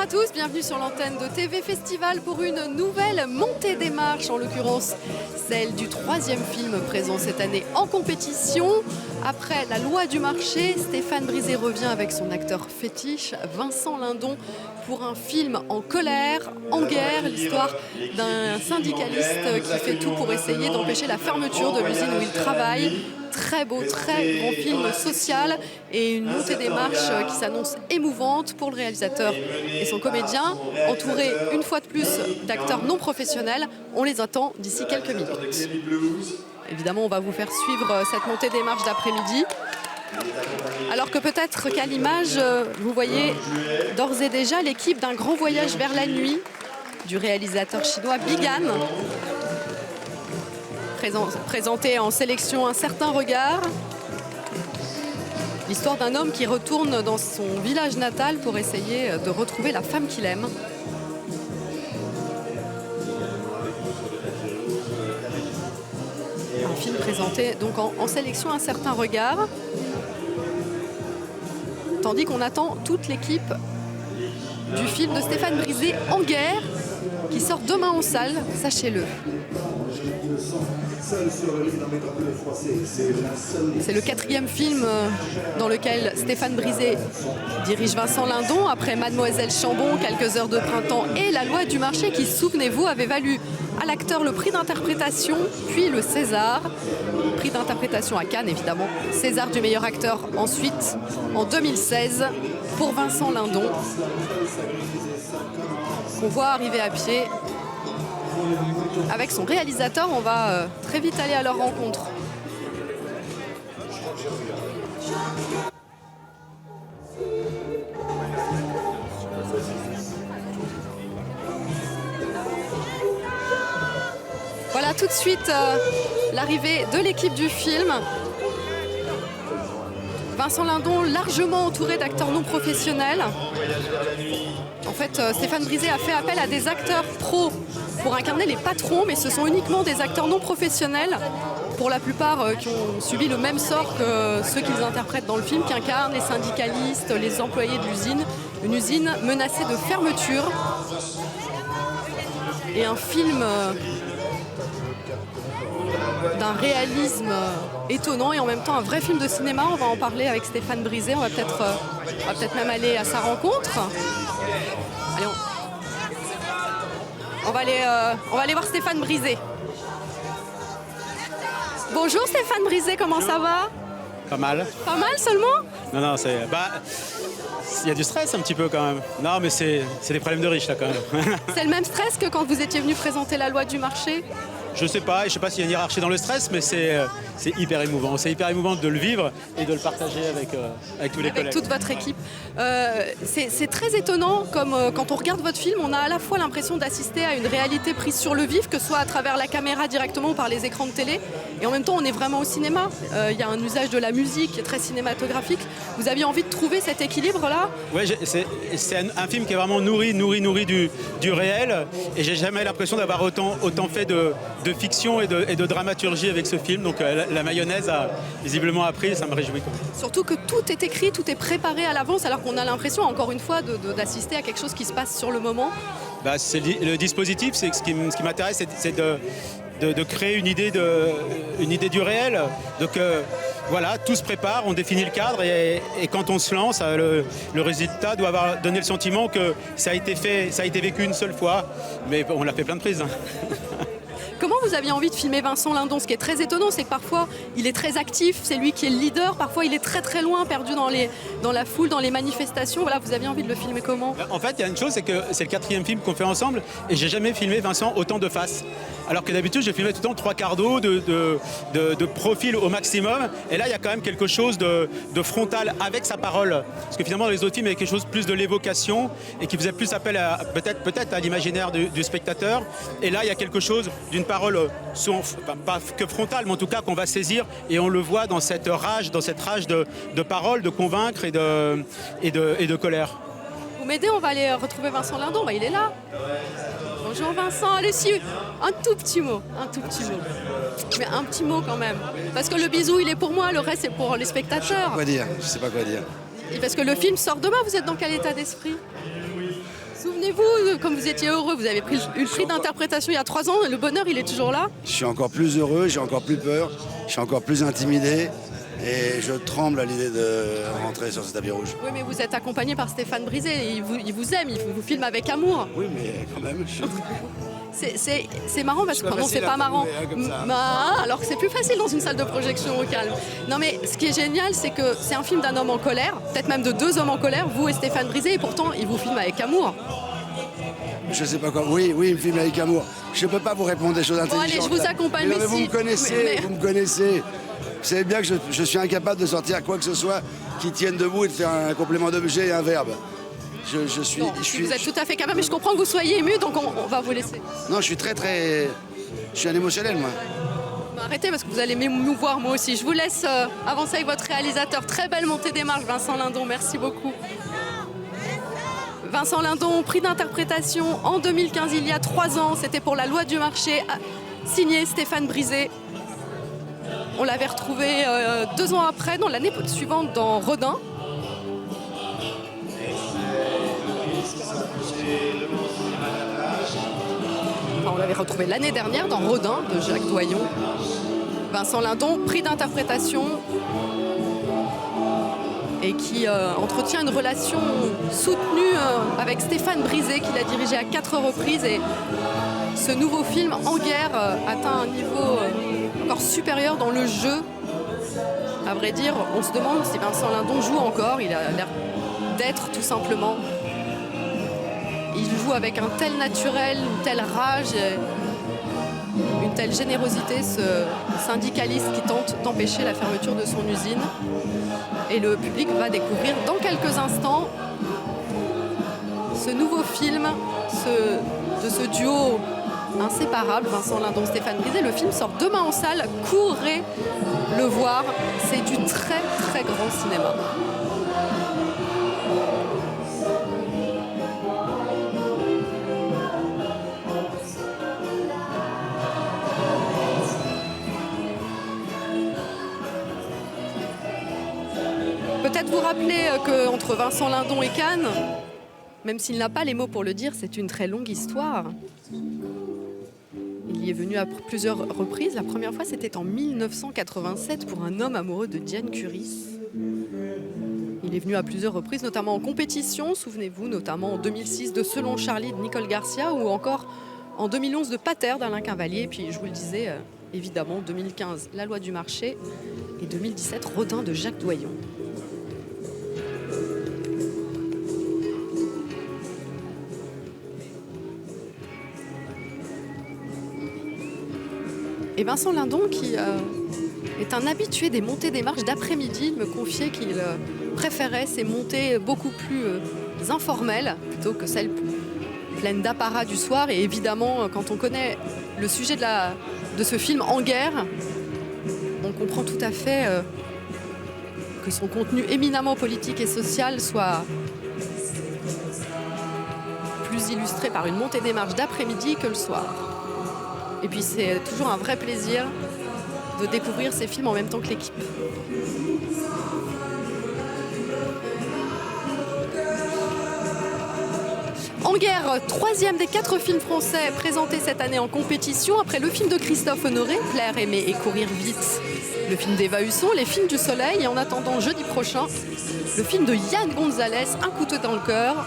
à tous, bienvenue sur l'antenne de TV Festival pour une nouvelle montée des marches, en l'occurrence celle du 3e film présent cette année en compétition. Après La Loi du marché, Stéphane Brisé revient avec son acteur fétiche, Vincent Lindon, pour un film en colère, en guerre, l'histoire d'un syndicaliste qui fait tout pour essayer d'empêcher la fermeture de l'usine où il travaille. Très beau, très grand film social et une montée des marches qui s'annonce émouvante pour le réalisateur et son comédien, entouré une fois de plus d'acteurs non professionnels. On les attend d'ici quelques minutes. Évidemment, on va vous faire suivre cette montée des marches d'après-midi. Alors que peut-être qu'à l'image, vous voyez d'ores et déjà l'équipe d'un grand voyage vers la nuit du réalisateur chinois Bigan. Présenté en sélection Un certain regard. L'histoire d'un homme qui retourne dans son village natal pour essayer de retrouver la femme qu'il aime. Un film présenté donc en sélection Un certain regard. Tandis qu'on attend toute l'équipe du film de Stéphane Brisé, En guerre, qui sort demain en salle, sachez-le. C'est le 4e film dans lequel Stéphane Brisé dirige Vincent Lindon après Mademoiselle Chambon, Quelques heures de printemps et La Loi du marché qui, souvenez-vous, avait valu à l'acteur le prix d'interprétation, puis le César. Prix d'interprétation à Cannes, évidemment. César du meilleur acteur ensuite, en 2016, pour Vincent Lindon, qu'on voit arriver à pied. Avec son réalisateur, on va très vite aller à leur rencontre. Voilà tout de suite l'arrivée de l'équipe du film. Vincent Lindon, largement entouré d'acteurs non professionnels. En fait, Stéphane Brisé a fait appel à des acteurs pros pour incarner les patrons, mais ce sont uniquement des acteurs non professionnels, pour la plupart qui ont subi le même sort que ceux qu'ils interprètent dans le film, qui incarnent les syndicalistes, les employés de l'usine. Une usine menacée de fermeture. Et un film d'un réalisme étonnant et en même temps un vrai film de cinéma. On va en parler avec Stéphane Brisé. On va peut-être même aller à sa rencontre. Allez, on va aller voir Stéphane Brisé. Bonjour Stéphane Brisé, comment ça va? Pas mal. Pas mal seulement? Non, c'est... il y a du stress un petit peu quand même. Non, mais c'est des problèmes de riches là quand même. C'est le même stress que quand vous étiez venu présenter La Loi du marché? Je sais pas s'il y a une hiérarchie dans le stress, mais c'est hyper émouvant. C'est hyper émouvant de le vivre et de le partager avec tous les collègues. Avec toute votre équipe. C'est très étonnant, comme quand on regarde votre film, on a à la fois l'impression d'assister à une réalité prise sur le vif, que ce soit à travers la caméra directement ou par les écrans de télé, et en même temps on est vraiment au cinéma. Il y a un usage de la musique qui est très cinématographique. Vous aviez envie de trouver cet équilibre-là? Oui, c'est un film qui est vraiment nourri du réel, et j'ai jamais l'impression d'avoir autant fait de fiction et de dramaturgie avec ce film. Donc la mayonnaise a visiblement appris et ça me réjouit. Surtout que tout est écrit, tout est préparé à l'avance, alors qu'on a l'impression, encore une fois, d'assister à quelque chose qui se passe sur le moment. C'est le dispositif, ce qui m'intéresse, c'est de créer une idée du réel. Donc voilà, tout se prépare, on définit le cadre et quand on se lance, le résultat doit avoir donné le sentiment que ça a été vécu une seule fois, mais on l'a fait plein de prises. Comment vous aviez envie de filmer Vincent Lindon? Ce qui est très étonnant, c'est que parfois il est très actif, c'est lui qui est le leader, parfois il est très très loin, perdu dans la foule, dans les manifestations. Voilà, vous aviez envie de le filmer comment? En fait, il y a une chose, c'est que c'est le 4e film qu'on fait ensemble et j'ai jamais filmé Vincent autant de face. Alors que d'habitude, je filmais tout le temps 3/4 d'eau, de profil au maximum. Et là, il y a quand même quelque chose de frontal avec sa parole. Parce que finalement, dans les autres films, il y a quelque chose plus de l'évocation et qui faisait plus appel à peut-être à l'imaginaire du spectateur. Et là, il y a quelque chose d'une parole, pas que frontale, mais en tout cas qu'on va saisir. Et on le voit dans cette rage de parole, de convaincre et de colère. Vous m'aidez, on va aller retrouver Vincent Lindon. Il est là. Bonjour Vincent, allez suivre. Un tout petit mot. Mais un petit mot quand même. Parce que le bisou, il est pour moi, le reste, c'est pour les spectateurs. Je sais pas quoi dire. Et parce que le film sort demain, vous êtes dans quel état d'esprit? souvenez-vous, comme vous étiez heureux, vous avez eu le prix d'interprétation il y a 3 ans, le bonheur, il est toujours là? Je suis encore plus heureux, j'ai encore plus peur, je suis encore plus intimidé et je tremble à l'idée de rentrer sur ce tapis rouge. Oui, mais vous êtes accompagné par Stéphane Brisé, il vous aime, il vous filme avec amour. Oui, mais quand même, C'est marrant parce que pardon, c'est pas marrant. Alors que c'est plus facile dans une salle de projection au calme. Non mais ce qui est génial, c'est que c'est un film d'un homme en colère, peut-être même de 2 hommes en colère, vous et Stéphane Brisé, et pourtant il vous filme avec amour. Je sais pas quoi. Oui, il me filme avec amour. Je peux pas vous répondre des choses intelligentes. Bon allez, je vous accompagne. Mais vous me connaissez, vous me connaissez. Vous savez bien que je suis incapable de sortir quoi que ce soit qui tienne debout et de faire un complément d'objet et un verbe. Vous êtes tout à fait capable, mais je comprends que vous soyez ému, donc on va vous laisser. Non, je suis un émotionnel, moi. Arrêtez parce que vous allez m'émouvoir moi aussi. Je vous laisse avancer avec votre réalisateur. Très belle montée des marches, Vincent Lindon, merci beaucoup. Vincent Lindon, prix d'interprétation en 2015, il y a 3 ans. C'était pour La Loi du marché, signé Stéphane Brisé. On l'avait retrouvé 2 ans après, dans l'année suivante, dans Rodin. On l'avait retrouvé l'année dernière dans Rodin de Jacques Doyon. Vincent Lindon, prix d'interprétation et qui entretient une relation soutenue avec Stéphane Brisé qu'il a dirigé à 4 reprises. Et ce nouveau film, En guerre, atteint un niveau encore supérieur dans le jeu. À vrai dire, on se demande si Vincent Lindon joue encore. Il a l'air d'être tout simplement. Il joue avec un tel naturel, une telle rage, une telle générosité, ce syndicaliste qui tente d'empêcher la fermeture de son usine. Et le public va découvrir dans quelques instants ce nouveau film de ce duo inséparable, Vincent Lindon, Stéphane Brisé. Le film sort demain en salle, courez le voir, c'est du très très grand cinéma. Peut-être vous rappeler qu'entre Vincent Lindon et Cannes, même s'il n'a pas les mots pour le dire, c'est une très longue histoire. Il y est venu à plusieurs reprises. La première fois, c'était en 1987 pour Un homme amoureux de Diane Curis. Il est venu à plusieurs reprises, notamment en compétition, souvenez-vous, notamment en 2006 de Selon Charlie de Nicole Garcia ou encore en 2011 de Pater d'Alain Cavalier. Et puis, je vous le disais, évidemment, 2015, La Loi du marché et 2017, Rodin de Jacques Doyon. Et Vincent Lindon, qui est un habitué des montées des marches d'après-midi, me confiait qu'il préférait ces montées beaucoup plus informelles plutôt que celles pleines d'apparat du soir. Et évidemment, quand on connaît le sujet de ce film En guerre, on comprend tout à fait que son contenu éminemment politique et social soit plus illustré par une montée des marches d'après-midi que le soir. Et puis c'est toujours un vrai plaisir de découvrir ces films en même temps que l'équipe. En guerre, 3e des 4 films français présentés cette année en compétition, après le film de Christophe Honoré, Plaire, aimer et courir vite, le film d'Eva Husson, Les films du soleil, et en attendant jeudi prochain, le film de Yann Gonzalez, Un couteau dans le cœur.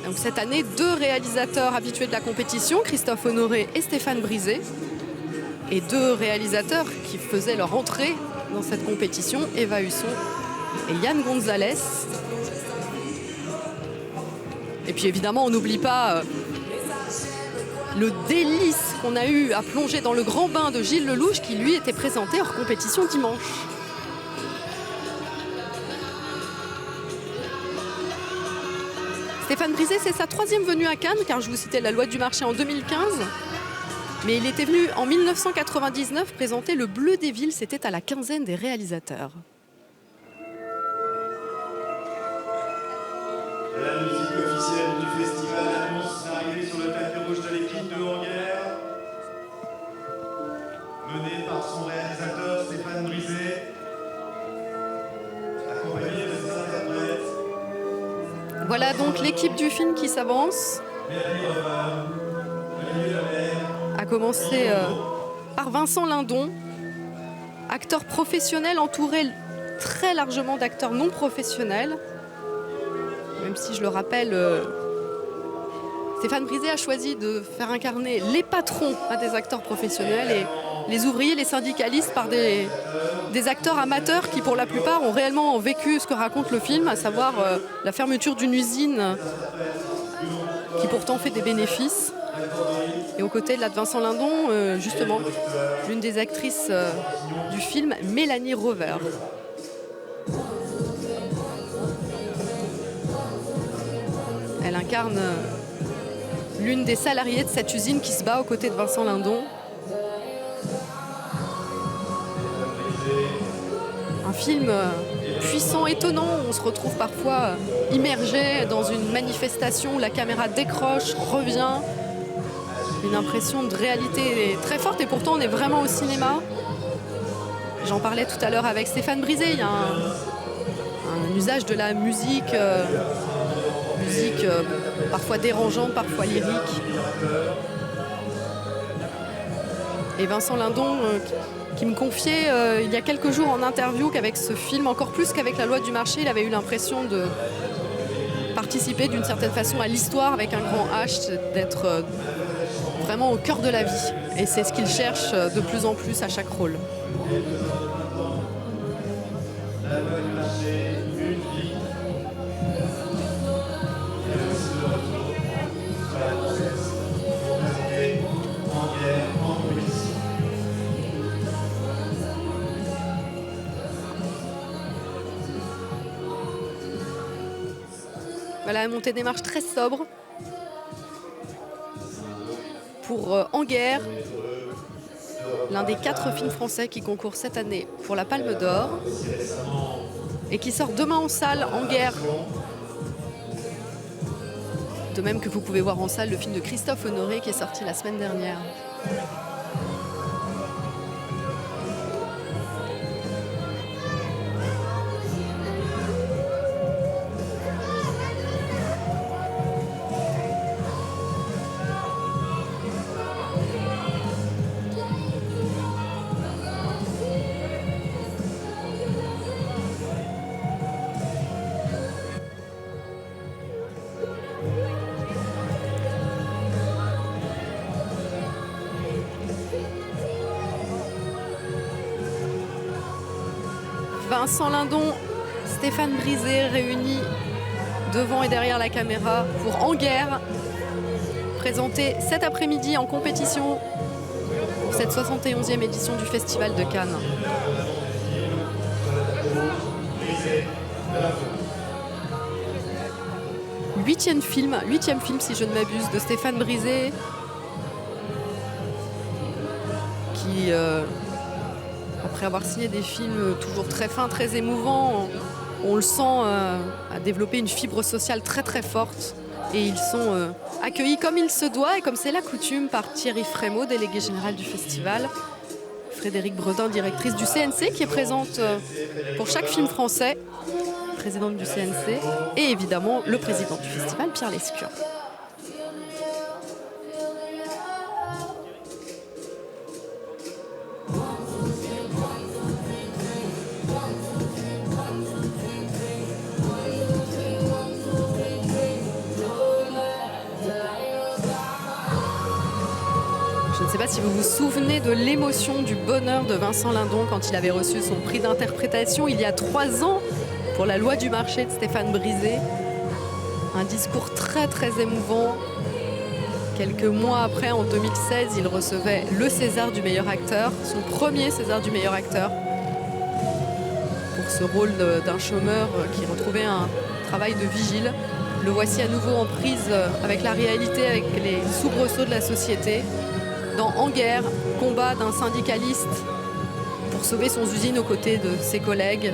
Donc cette année, 2 réalisateurs habitués de la compétition, Christophe Honoré et Stéphane Brisé, et 2 réalisateurs qui faisaient leur entrée dans cette compétition, Eva Husson et Yann Gonzalez. Et puis évidemment, on n'oublie pas le délice qu'on a eu à plonger dans le grand bain de Gilles Lelouch, qui lui était présenté hors compétition dimanche. Stéphane Brisé, c'est sa 3e venue à Cannes, car je vous citais La Loi du marché en 2015. Mais il était venu en 1999 présenter Le Bleu des villes, c'était à la 15aine des réalisateurs. La musique officielle du festival annonce l'arrivée sur le tapis rouge de l'équipe de En guerre, menée par son réalisateur Stéphane Brisé, accompagné de ses interprètes. Voilà donc l'équipe du film qui s'avance. A commencé par Vincent Lindon, acteur professionnel entouré très largement d'acteurs non professionnels. Même si je le rappelle, Stéphane Brisé a choisi de faire incarner les patrons à des acteurs professionnels et les ouvriers, les syndicalistes par des acteurs amateurs qui pour la plupart ont réellement vécu ce que raconte le film, à savoir la fermeture d'une usine qui pourtant fait des bénéfices. Et aux côtés de Vincent Lindon, justement, l'une des actrices du film, Mélanie Rover. Elle incarne l'une des salariées de cette usine qui se bat aux côtés de Vincent Lindon. Un film puissant, étonnant. On se retrouve parfois immergé dans une manifestation où la caméra décroche, revient. Une impression de réalité très forte et pourtant on est vraiment au cinéma. J'en parlais tout à l'heure avec Stéphane Brisé. Il y a un usage de la musique, parfois dérangeante, parfois lyrique. Et Vincent Lindon qui me confiait il y a quelques jours en interview qu'avec ce film, encore plus qu'avec La Loi du marché, il avait eu l'impression de participer d'une certaine façon à l'histoire avec un grand H, d'être vraiment au cœur de la vie. Et c'est ce qu'il cherche de plus en plus à chaque rôle. Voilà, montée des marches très sobre pour En guerre, l'un des 4 films français qui concourent cette année pour la Palme d'Or et qui sort demain en salle, En guerre. De même que vous pouvez voir en salle le film de Christophe Honoré qui est sorti la semaine dernière. Vincent Lindon, Stéphane Brisé réunis devant et derrière la caméra pour En guerre, présenté cet après-midi en compétition pour cette 71e édition du Festival de Cannes. Huitième film si je ne m'abuse, de Stéphane Brisé, qui après avoir signé des films toujours très fins, très émouvants, on le sent a développé une fibre sociale très très forte. Et ils sont accueillis comme il se doit et comme c'est la coutume par Thierry Frémaux, délégué général du festival, Frédéric Bredin, directrice du CNC, qui est présente pour chaque film français, présidente du CNC, et évidemment le président du festival, Pierre Lescure. Je ne sais pas si vous vous souvenez de l'émotion, du bonheur de Vincent Lindon quand il avait reçu son prix d'interprétation il y a 3 ans pour La Loi du marché de Stéphane Brisé. Un discours très très émouvant. Quelques mois après, en 2016, il recevait le César du meilleur acteur, son premier César du meilleur acteur, pour ce rôle d'un chômeur qui retrouvait un travail de vigile. Le voici à nouveau en prise avec la réalité, avec les soubresauts de la société. Dans En guerre, combat d'un syndicaliste pour sauver son usine aux côtés de ses collègues.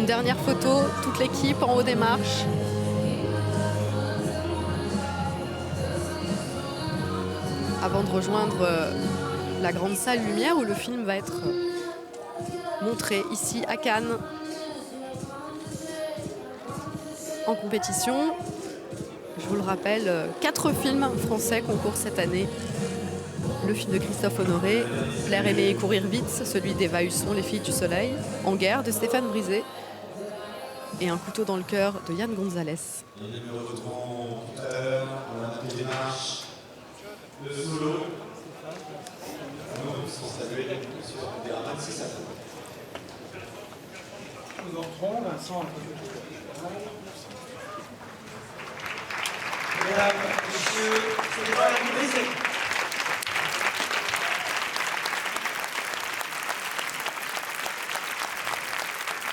Une dernière photo, toute l'équipe en haut des marches. Avant de rejoindre la grande salle lumière où le film va être montré ici à Cannes en compétition. Je vous le rappelle, 4 films français concourent cette année. Le film de Christophe Honoré, Plaire, aimer et courir vite, celui d'Eva Husson, Les filles du soleil, En guerre de Stéphane Brisé et Un couteau dans le cœur de Yann Gonzalez. Nous retrouverons tout à l'heure pour la montée des marches le solo. Nous serons salués sur le terrain si ça peut. Nous entrons, Vincent. Mesdames, messieurs, c'est pas la brisée.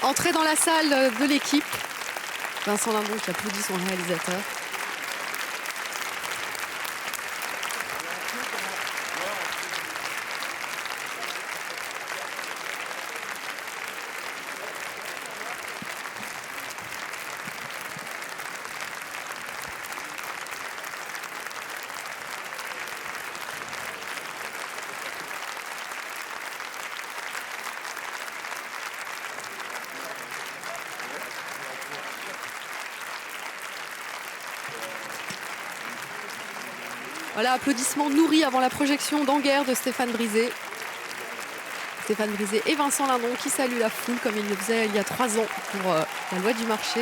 Entrée dans la salle de l'équipe. Vincent Lindon qui applaudit son réalisateur. Voilà, applaudissements nourris avant la projection d'En guerre de Stéphane Brisé. Stéphane Brisé et Vincent Lindon qui saluent la foule comme ils le faisaient il y a 3 ans pour la loi du marché.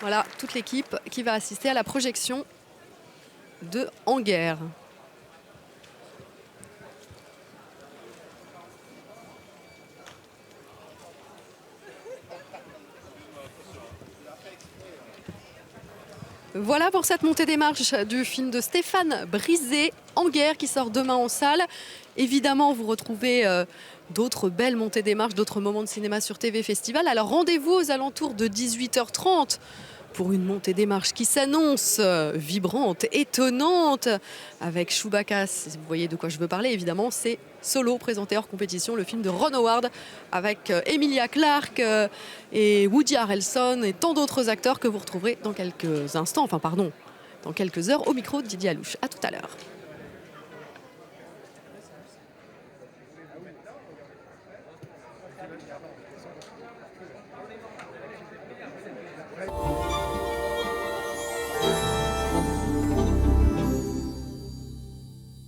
Voilà, toute l'équipe qui va assister à la projection de En guerre. Voilà pour cette montée des marches du film de Stéphane Brisé, En guerre, qui sort demain en salle. Évidemment, vous retrouvez d'autres belles montées des marches, d'autres moments de cinéma sur TV Festival. Alors rendez-vous aux alentours de 18h30 pour une montée des marches qui s'annonce vibrante, étonnante, avec Chewbacca. Si vous voyez de quoi je veux parler, évidemment, c'est Solo, présenté hors compétition, le film de Ron Howard, avec Emilia Clarke et Woody Harrelson et tant d'autres acteurs que vous retrouverez dans quelques instants, enfin pardon, dans quelques heures, au micro de Didier Alouche. À tout à l'heure.